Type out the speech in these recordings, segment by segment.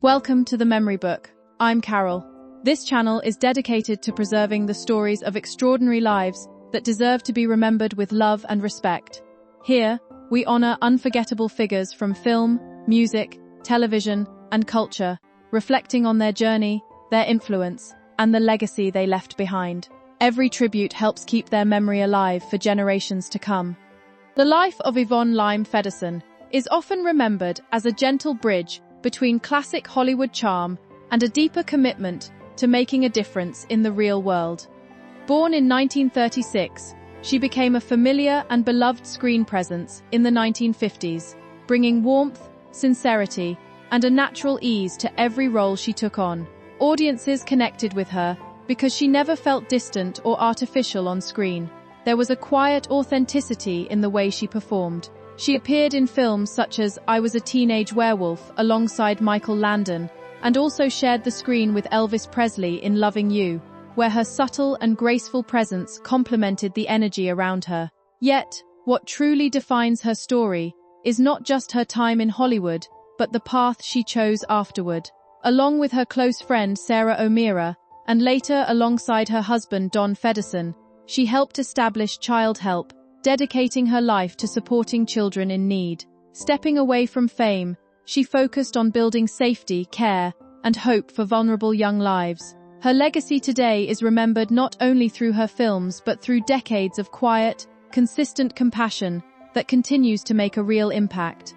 Welcome to the Memory Book. I'm Carol. This channel is dedicated to preserving the stories of extraordinary lives that deserve to be remembered with love and respect. Here, we honor unforgettable figures from film, music, television, and culture, reflecting on their journey, their influence, and the legacy they left behind. Every tribute helps keep their memory alive for generations to come. The life of Yvonne Lime Feddersen is often remembered as a gentle bridge between classic Hollywood charm and a deeper commitment to making a difference in the real world. Born in 1936, she became a familiar and beloved screen presence in the 1950s, bringing warmth, sincerity, and a natural ease to every role she took on. Audiences connected with her because she never felt distant or artificial on screen. There was a quiet authenticity in the way she performed. She appeared in films such as I Was a Teenage Werewolf alongside Michael Landon, and also shared the screen with Elvis Presley in Loving You, where her subtle and graceful presence complemented the energy around her. Yet, what truly defines her story is not just her time in Hollywood, but the path she chose afterward. Along with her close friend Sarah O'Meara, and later alongside her husband Don Feddersen, she helped establish Child Help, dedicating her life to supporting children in need. Stepping away from fame, she focused on building safety, care, and hope for vulnerable young lives. Her legacy today is remembered not only through her films but through decades of quiet, consistent compassion that continues to make a real impact.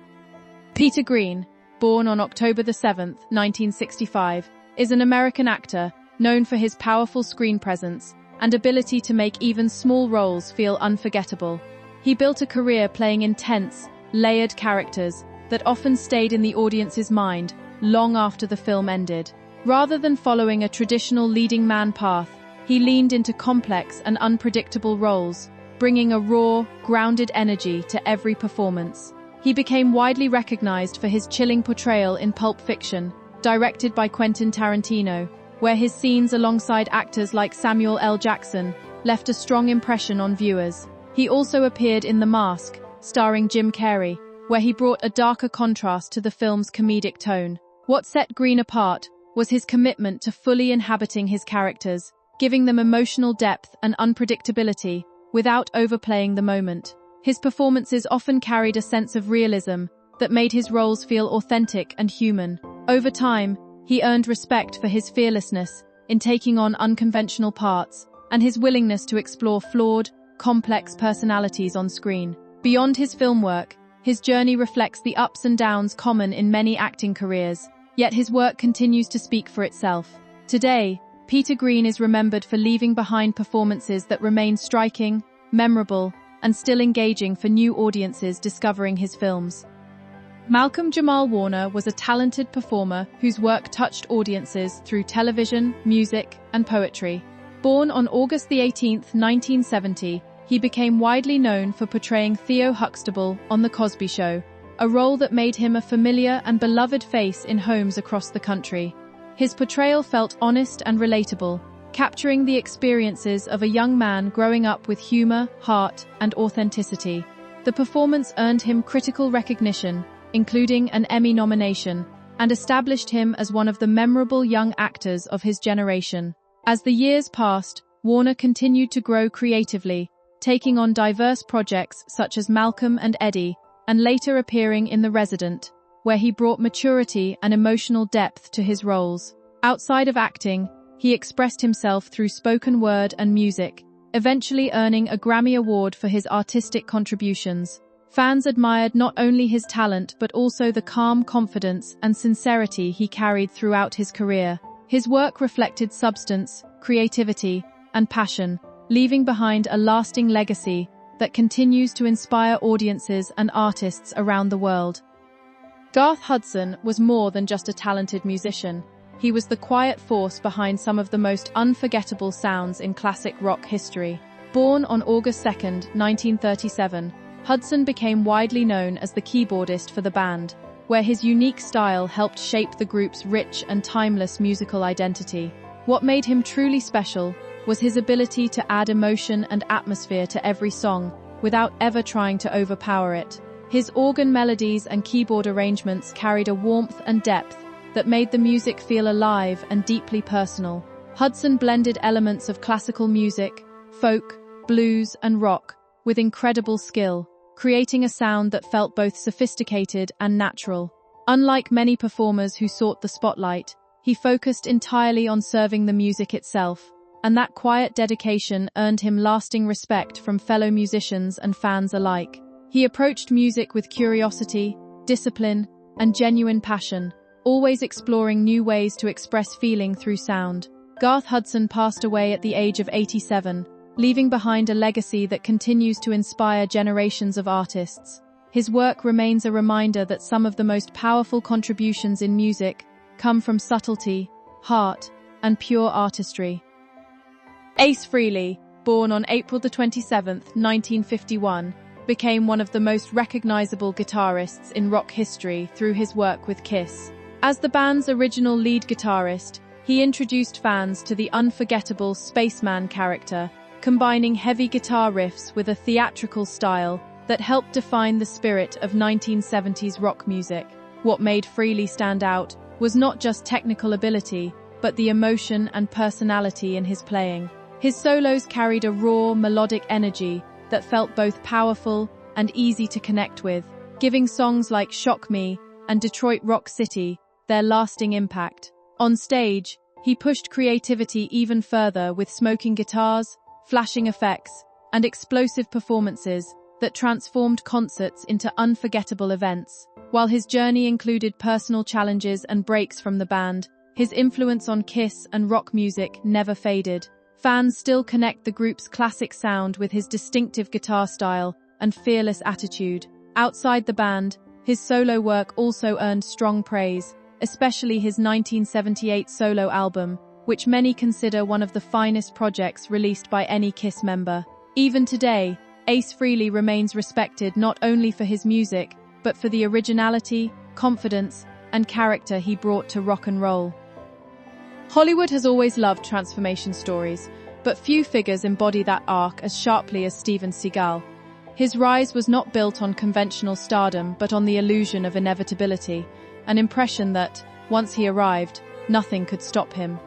Peter Green, born on October 7, 1965, is an American actor known for his powerful screen presence and ability to make even small roles feel unforgettable. He built a career playing intense, layered characters that often stayed in the audience's mind long after the film ended. Rather than following a traditional leading man path, he leaned into complex and unpredictable roles, bringing a raw, grounded energy to every performance. He became widely recognized for his chilling portrayal in Pulp Fiction, directed by Quentin Tarantino, where his scenes alongside actors like Samuel L. Jackson left a strong impression on viewers. He also appeared in The Mask, starring Jim Carrey, where he brought a darker contrast to the film's comedic tone. What set Green apart was his commitment to fully inhabiting his characters, giving them emotional depth and unpredictability without overplaying the moment. His performances often carried a sense of realism that made his roles feel authentic and human. Over time, he earned respect for his fearlessness in taking on unconventional parts and his willingness to explore flawed, complex personalities on screen. Beyond his film work, his journey reflects the ups and downs common in many acting careers, yet his work continues to speak for itself. Today, Peter Green is remembered for leaving behind performances that remain striking, memorable, and still engaging for new audiences discovering his films. Malcolm Jamal Warner was a talented performer whose work touched audiences through television, music, and poetry. Born on August 18, 1970, he became widely known for portraying Theo Huxtable on The Cosby Show, a role that made him a familiar and beloved face in homes across the country. His portrayal felt honest and relatable, capturing the experiences of a young man growing up with humor, heart, and authenticity. The performance earned him critical recognition, including an Emmy nomination, and established him as one of the memorable young actors of his generation. As the years passed, Warner continued to grow creatively, taking on diverse projects such as Malcolm and Eddie, and later appearing in The Resident, where he brought maturity and emotional depth to his roles. Outside of acting, he expressed himself through spoken word and music, eventually earning a Grammy Award for his artistic contributions. Fans admired not only his talent but also the calm confidence and sincerity he carried throughout his career. His work reflected substance, creativity, and passion, leaving behind a lasting legacy that continues to inspire audiences and artists around the world. Garth Hudson was more than just a talented musician. He was the quiet force behind some of the most unforgettable sounds in classic rock history. Born on August 2, 1937, Hudson became widely known as the keyboardist for the band, where his unique style helped shape the group's rich and timeless musical identity. What made him truly special was his ability to add emotion and atmosphere to every song without ever trying to overpower it. His organ melodies and keyboard arrangements carried a warmth and depth that made the music feel alive and deeply personal. Hudson blended elements of classical music, folk, blues, and rock with incredible skill, creating a sound that felt both sophisticated and natural. Unlike many performers who sought the spotlight, he focused entirely on serving the music itself, and that quiet dedication earned him lasting respect from fellow musicians and fans alike. He approached music with curiosity, discipline, and genuine passion, always exploring new ways to express feeling through sound. Garth Hudson passed away at the age of 87, leaving behind a legacy that continues to inspire generations of artists. His work remains a reminder that some of the most powerful contributions in music come from subtlety, heart, and pure artistry. Ace Frehley, born on April 27, 1951, became one of the most recognizable guitarists in rock history through his work with Kiss. As the band's original lead guitarist, he introduced fans to the unforgettable spaceman character, combining heavy guitar riffs with a theatrical style that helped define the spirit of 1970s rock music. What made Frehley stand out was not just technical ability, but the emotion and personality in his playing. His solos carried a raw, melodic energy that felt both powerful and easy to connect with, giving songs like Shock Me and Detroit Rock City their lasting impact. On stage, he pushed creativity even further with smoking guitars, flashing effects, and explosive performances that transformed concerts into unforgettable events. While his journey included personal challenges and breaks from the band, his influence on Kiss and rock music never faded. Fans still connect the group's classic sound with his distinctive guitar style and fearless attitude. Outside the band, his solo work also earned strong praise, especially his 1978 solo album, which many consider one of the finest projects released by any Kiss member. Even today, Ace Frehley remains respected not only for his music, but for the originality, confidence, and character he brought to rock and roll. Hollywood has always loved transformation stories, but few figures embody that arc as sharply as Steven Seagal. His rise was not built on conventional stardom, but on the illusion of inevitability, an impression that, once he arrived, nothing could stop him.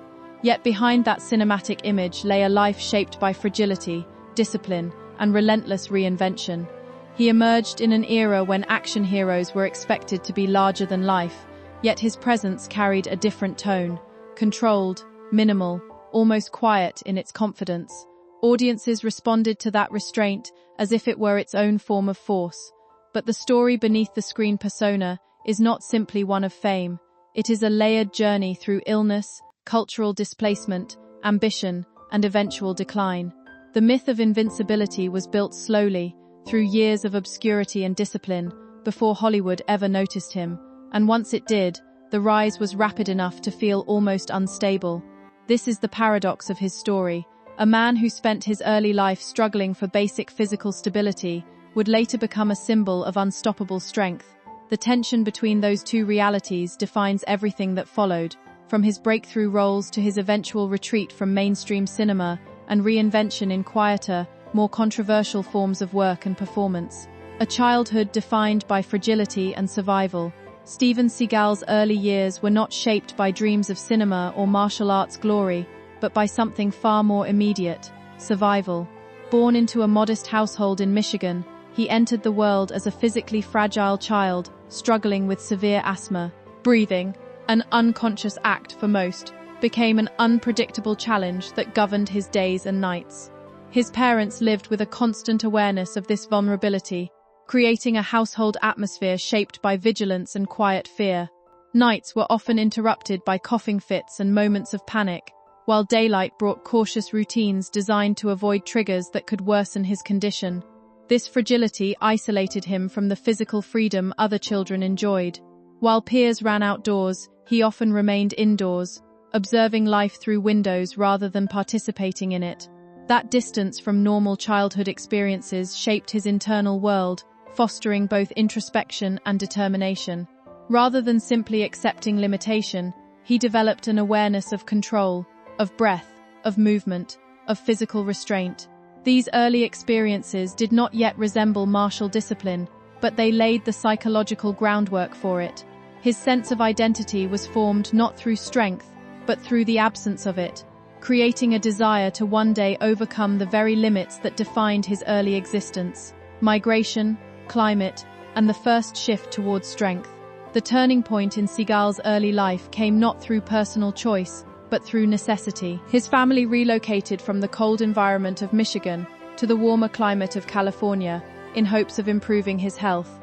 Yet behind that cinematic image lay a life shaped by fragility, discipline, and relentless reinvention. He emerged in an era when action heroes were expected to be larger than life, yet his presence carried a different tone, controlled, minimal, almost quiet in its confidence. Audiences responded to that restraint as if it were its own form of force. But the story beneath the screen persona is not simply one of fame. It is a layered journey through illness, cultural displacement, ambition, and eventual decline. The myth of invincibility was built slowly, through years of obscurity and discipline, before Hollywood ever noticed him, and once it did, the rise was rapid enough to feel almost unstable. This is the paradox of his story. A man who spent his early life struggling for basic physical stability would later become a symbol of unstoppable strength. The tension between those two realities defines everything that followed, from his breakthrough roles to his eventual retreat from mainstream cinema and reinvention in quieter, more controversial forms of work and performance. A childhood defined by fragility and survival. Steven Seagal's early years were not shaped by dreams of cinema or martial arts glory, but by something far more immediate: survival. Born into a modest household in Michigan, he entered the world as a physically fragile child, struggling with severe asthma. Breathing, an unconscious act for most, became an unpredictable challenge that governed his days and nights. His parents lived with a constant awareness of this vulnerability, creating a household atmosphere shaped by vigilance and quiet fear. Nights were often interrupted by coughing fits and moments of panic, while daylight brought cautious routines designed to avoid triggers that could worsen his condition. This fragility isolated him from the physical freedom other children enjoyed. While peers ran outdoors, he often remained indoors, observing life through windows rather than participating in it. That distance from normal childhood experiences shaped his internal world, fostering both introspection and determination. Rather than simply accepting limitation, he developed an awareness of control, of breath, of movement, of physical restraint. These early experiences did not yet resemble martial discipline, but they laid the psychological groundwork for it. his sense of identity was formed not through strength, but through the absence of it, creating a desire to one day overcome the very limits that defined his early existence: migration, climate, and the first shift towards strength. The turning point in Seagal's early life came not through personal choice, but through necessity. His family relocated from the cold environment of Michigan to the warmer climate of California in hopes of improving his health.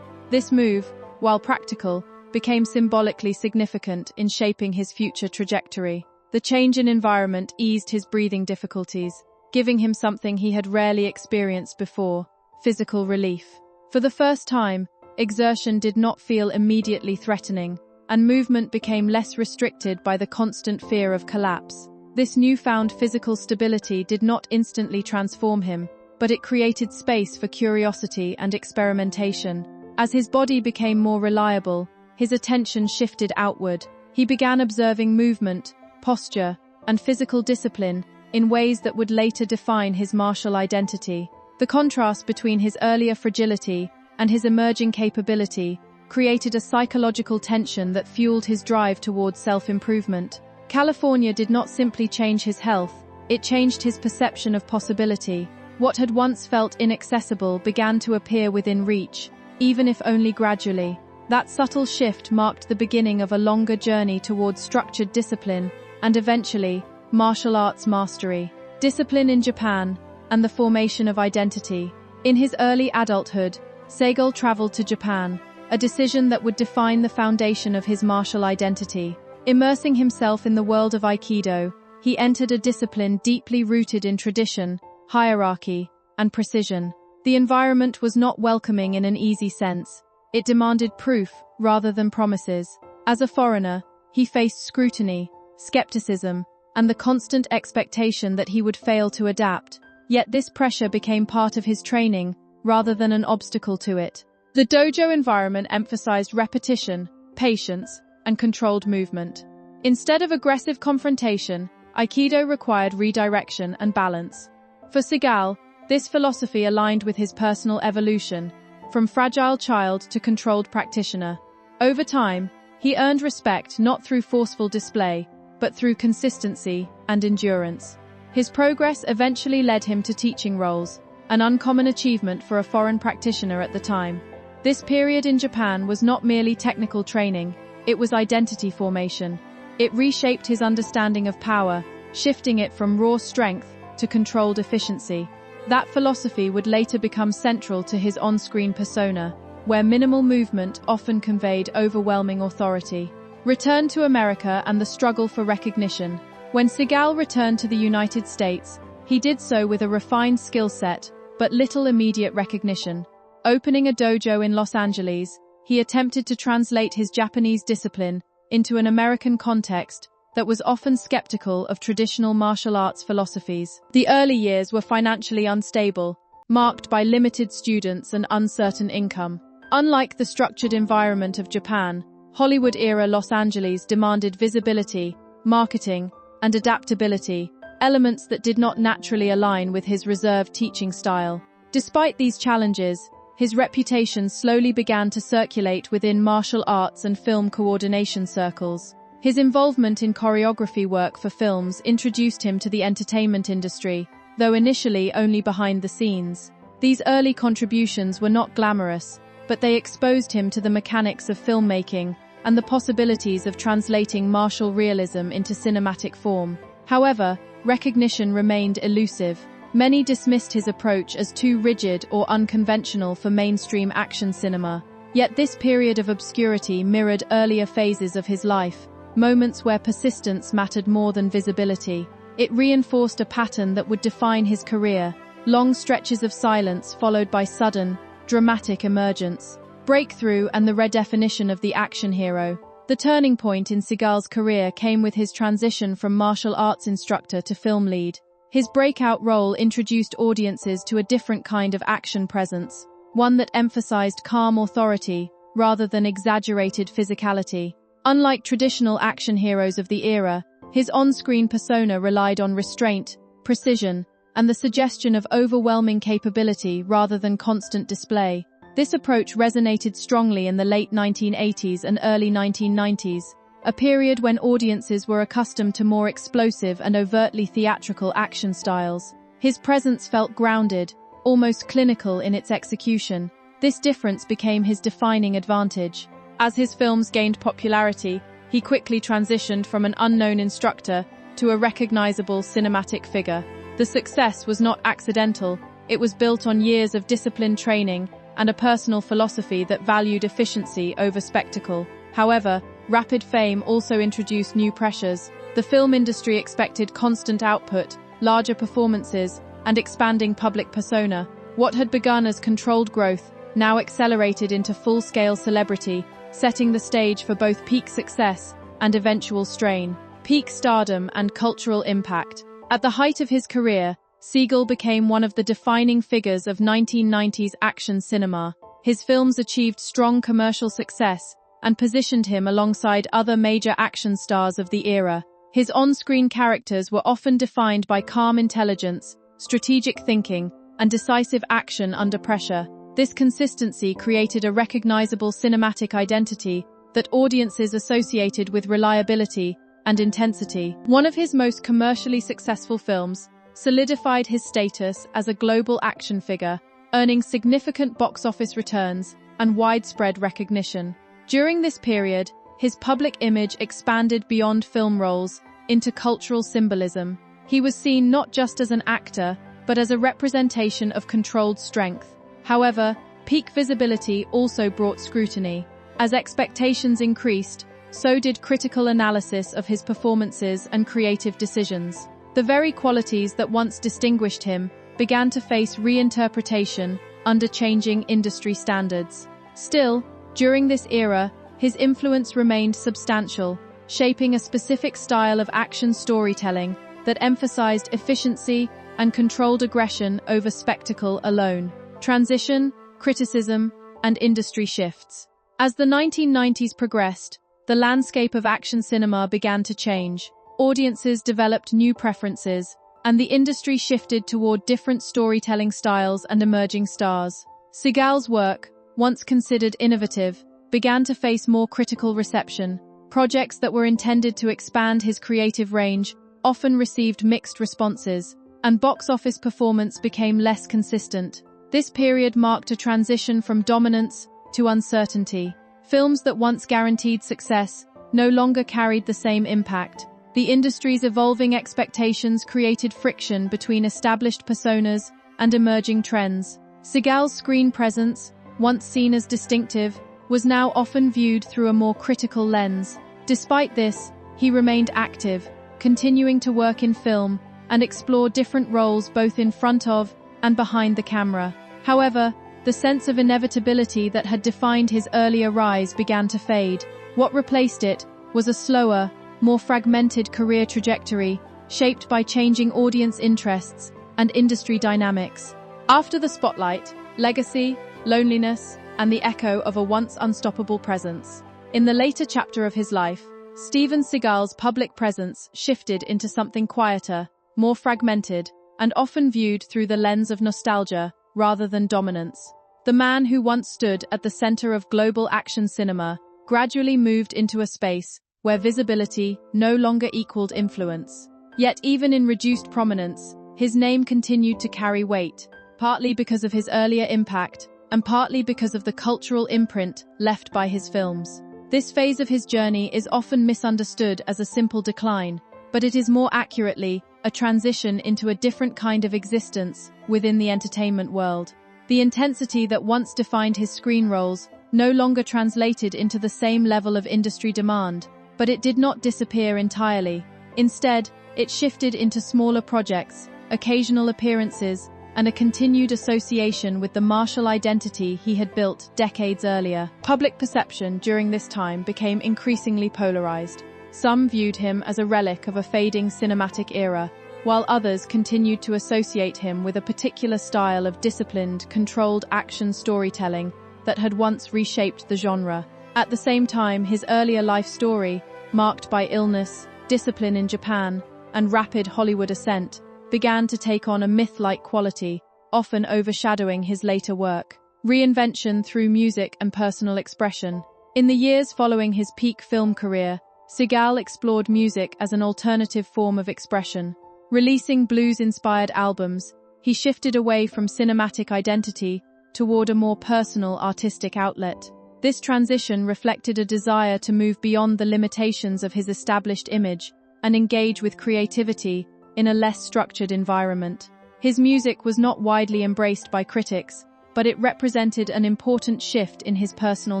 This move, while practical, became symbolically significant in shaping his future trajectory. The change in environment eased his breathing difficulties, giving him something he had rarely experienced before: physical relief. For the first time, exertion did not feel immediately threatening, and movement became less restricted by the constant fear of collapse. This newfound physical stability did not instantly transform him, but it created space for curiosity and experimentation. As his body became more reliable, his attention shifted outward. He began observing movement, posture, and physical discipline in ways that would later define his martial identity. The contrast between his earlier fragility and his emerging capability created a psychological tension that fueled his drive towards self-improvement. California did not simply change his health, it changed his perception of possibility. What had once felt inaccessible began to appear within reach, even if only gradually. That subtle shift marked the beginning of a longer journey towards structured discipline and eventually, martial arts mastery. Discipline in Japan and the formation of identity. In his early adulthood, Seagal traveled to Japan, a decision that would define the foundation of his martial identity. Immersing himself in the world of Aikido, he entered a discipline deeply rooted in tradition, hierarchy, and precision. The environment was not welcoming in an easy sense. It demanded proof rather than promises. As a foreigner, he faced scrutiny, skepticism, and the constant expectation that he would fail to adapt. Yet this pressure became part of his training, rather than an obstacle to it. The dojo environment emphasized repetition, patience, and controlled movement. Instead of aggressive confrontation, Aikido required redirection and balance. For Seagal, this philosophy aligned with his personal evolution, from fragile child to controlled practitioner. Over time, he earned respect not through forceful display, but through consistency and endurance. His progress eventually led him to teaching roles, an uncommon achievement for a foreign practitioner at the time. This period in Japan was not merely technical training, it was identity formation. It reshaped his understanding of power, shifting it from raw strength to controlled efficiency. That philosophy would later become central to his on-screen persona, where minimal movement often conveyed overwhelming authority. Return to America and the struggle for recognition. When Seagal returned to the United States, he did so with a refined skill set, but little immediate recognition. Opening a dojo in Los Angeles, he attempted to translate his Japanese discipline into an American context that was often skeptical of traditional martial arts philosophies. The early years were financially unstable, marked by limited students and uncertain income. Unlike the structured environment of Japan, Hollywood-era Los Angeles demanded visibility, marketing, and adaptability, elements that did not naturally align with his reserved teaching style. Despite these challenges, his reputation slowly began to circulate within martial arts and film coordination circles. His involvement in choreography work for films introduced him to the entertainment industry, though initially only behind the scenes. These early contributions were not glamorous, but they exposed him to the mechanics of filmmaking and the possibilities of translating martial realism into cinematic form. However, recognition remained elusive. Many dismissed his approach as too rigid or unconventional for mainstream action cinema. Yet this period of obscurity mirrored earlier phases of his life, moments where persistence mattered more than visibility. It reinforced a pattern that would define his career: long stretches of silence followed by sudden, dramatic emergence, breakthrough, and the redefinition of the action hero. The turning point in Seagal's career came with his transition from martial arts instructor to film lead. His breakout role introduced audiences to a different kind of action presence, one that emphasized calm authority rather than exaggerated physicality. Unlike traditional action heroes of the era, his on-screen persona relied on restraint, precision, and the suggestion of overwhelming capability rather than constant display. This approach resonated strongly in the late 1980s and early 1990s, a period when audiences were accustomed to more explosive and overtly theatrical action styles. His presence felt grounded, almost clinical in its execution. This difference became his defining advantage. As his films gained popularity, he quickly transitioned from an unknown instructor to a recognizable cinematic figure. The success was not accidental. It was built on years of disciplined training and a personal philosophy that valued efficiency over spectacle. However, rapid fame also introduced new pressures. The film industry expected constant output, larger performances, and expanding public persona. What had begun as controlled growth now accelerated into full-scale celebrity, setting the stage for both peak success and eventual strain. Peak stardom and cultural impact. At the height of his career, Seagal became one of the defining figures of 1990s action cinema. His films achieved strong commercial success and positioned him alongside other major action stars of the era. His on-screen characters were often defined by calm intelligence, strategic thinking, and decisive action under pressure. This consistency created a recognizable cinematic identity that audiences associated with reliability and intensity. One of his most commercially successful films solidified his status as a global action figure, earning significant box office returns and widespread recognition. During this period, his public image expanded beyond film roles into cultural symbolism. He was seen not just as an actor, but as a representation of controlled strength. However, peak visibility also brought scrutiny. As expectations increased, so did critical analysis of his performances and creative decisions. The very qualities that once distinguished him began to face reinterpretation under changing industry standards. Still, during this era, his influence remained substantial, shaping a specific style of action storytelling that emphasized efficiency and controlled aggression over spectacle alone. Transition, criticism, and industry shifts. As the 1990s progressed, the landscape of action cinema began to change. Audiences developed new preferences, and the industry shifted toward different storytelling styles and emerging stars. Seagal's work, once considered innovative, began to face more critical reception. Projects that were intended to expand his creative range often received mixed responses, and box office performance became less consistent. This period marked a transition from dominance to uncertainty. Films that once guaranteed success no longer carried the same impact. The industry's evolving expectations created friction between established personas and emerging trends. Seagal's screen presence, once seen as distinctive, was now often viewed through a more critical lens. Despite this, he remained active, continuing to work in film and explore different roles both in front of and behind the camera. However, the sense of inevitability that had defined his earlier rise began to fade. What replaced it was a slower, more fragmented career trajectory, shaped by changing audience interests and industry dynamics. After the spotlight, legacy, loneliness, and the echo of a once unstoppable presence. In the later chapter of his life, Steven Seagal's public presence shifted into something quieter, more fragmented, and often viewed through the lens of nostalgia rather than dominance. The man who once stood at the center of global action cinema gradually moved into a space where visibility no longer equaled influence. Yet even in reduced prominence, his name continued to carry weight, partly because of his earlier impact and partly because of the cultural imprint left by his films. This phase of his journey is often misunderstood as a simple decline, but it is more accurately a transition into a different kind of existence within the entertainment world. The intensity that once defined his screen roles no longer translated into the same level of industry demand, but it did not disappear entirely. Instead, it shifted into smaller projects, occasional appearances, and a continued association with the martial identity he had built decades earlier. Public perception during this time became increasingly polarized. Some viewed him as a relic of a fading cinematic era, while others continued to associate him with a particular style of disciplined, controlled action storytelling that had once reshaped the genre. At the same time, his earlier life story, marked by illness, discipline in Japan, and rapid Hollywood ascent, began to take on a myth-like quality, often overshadowing his later work. reinvention through music and personal expression. In the years following his peak film career, Segal explored music as an alternative form of expression. Releasing blues-inspired albums, he shifted away from cinematic identity toward a more personal artistic outlet. This transition reflected a desire to move beyond the limitations of his established image and engage with creativity in a less structured environment. His music was not widely embraced by critics, but it represented an important shift in his personal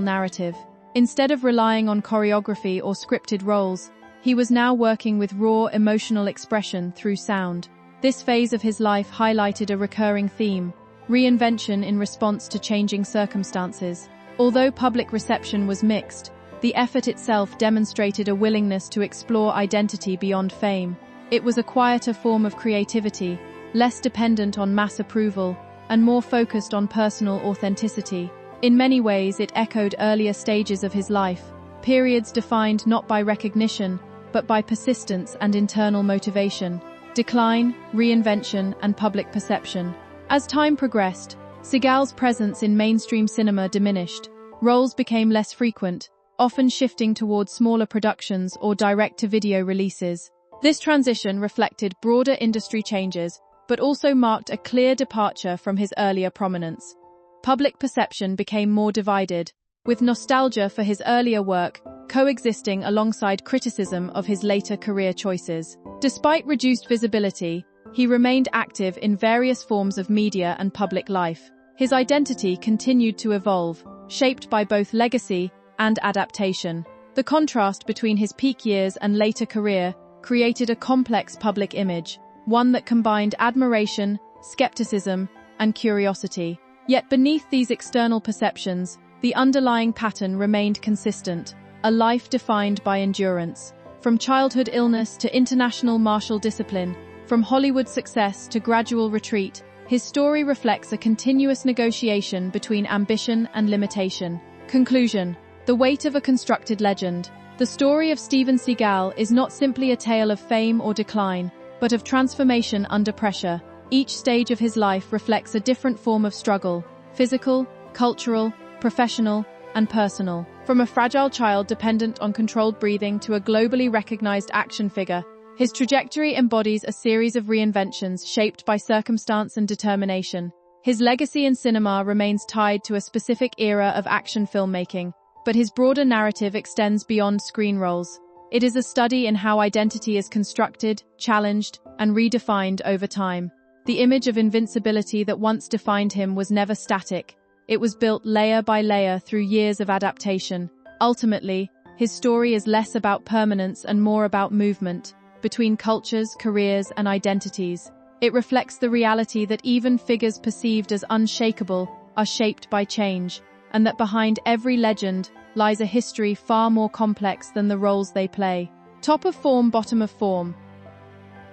narrative. Instead of relying on choreography or scripted roles, he was now working with raw emotional expression through sound. This phase of his life highlighted a recurring theme: reinvention in response to changing circumstances. Although public reception was mixed, the effort itself demonstrated a willingness to explore identity beyond fame. It was a quieter form of creativity, less dependent on mass approval, and more focused on personal authenticity. In many ways, it echoed earlier stages of his life, periods defined not by recognition, but by persistence and internal motivation. Decline, reinvention, and public perception. As time progressed, Segal's presence in mainstream cinema diminished. Roles became less frequent, often shifting towards smaller productions or direct-to-video releases. This transition reflected broader industry changes, but also marked a clear departure from his earlier prominence. Public perception became more divided, with nostalgia for his earlier work coexisting alongside criticism of his later career choices. Despite reduced visibility, he remained active in various forms of media and public life. His identity continued to evolve, shaped by both legacy and adaptation. The contrast between his peak years and later career created a complex public image, one that combined admiration, skepticism, and curiosity. Yet beneath these external perceptions, the underlying pattern remained consistent: a life defined by endurance. From childhood illness to international martial discipline, from Hollywood success to gradual retreat, his story reflects a continuous negotiation between ambition and limitation. Conclusion: the weight of a constructed legend. The story of Steven Seagal is not simply a tale of fame or decline, but of transformation under pressure. Each stage of his life reflects a different form of struggle: physical, cultural, professional, and personal. From a fragile child dependent on controlled breathing to a globally recognized action figure, his trajectory embodies a series of reinventions shaped by circumstance and determination. His legacy in cinema remains tied to a specific era of action filmmaking, but his broader narrative extends beyond screen roles. It is a study in how identity is constructed, challenged, and redefined over time. The image of invincibility that once defined him was never static. It was built layer by layer through years of adaptation. Ultimately, his story is less about permanence and more about movement, between cultures, careers, and identities. It reflects the reality that even figures perceived as unshakable are shaped by change, and that behind every legend lies a history far more complex than the roles they play. Top of form, bottom of form.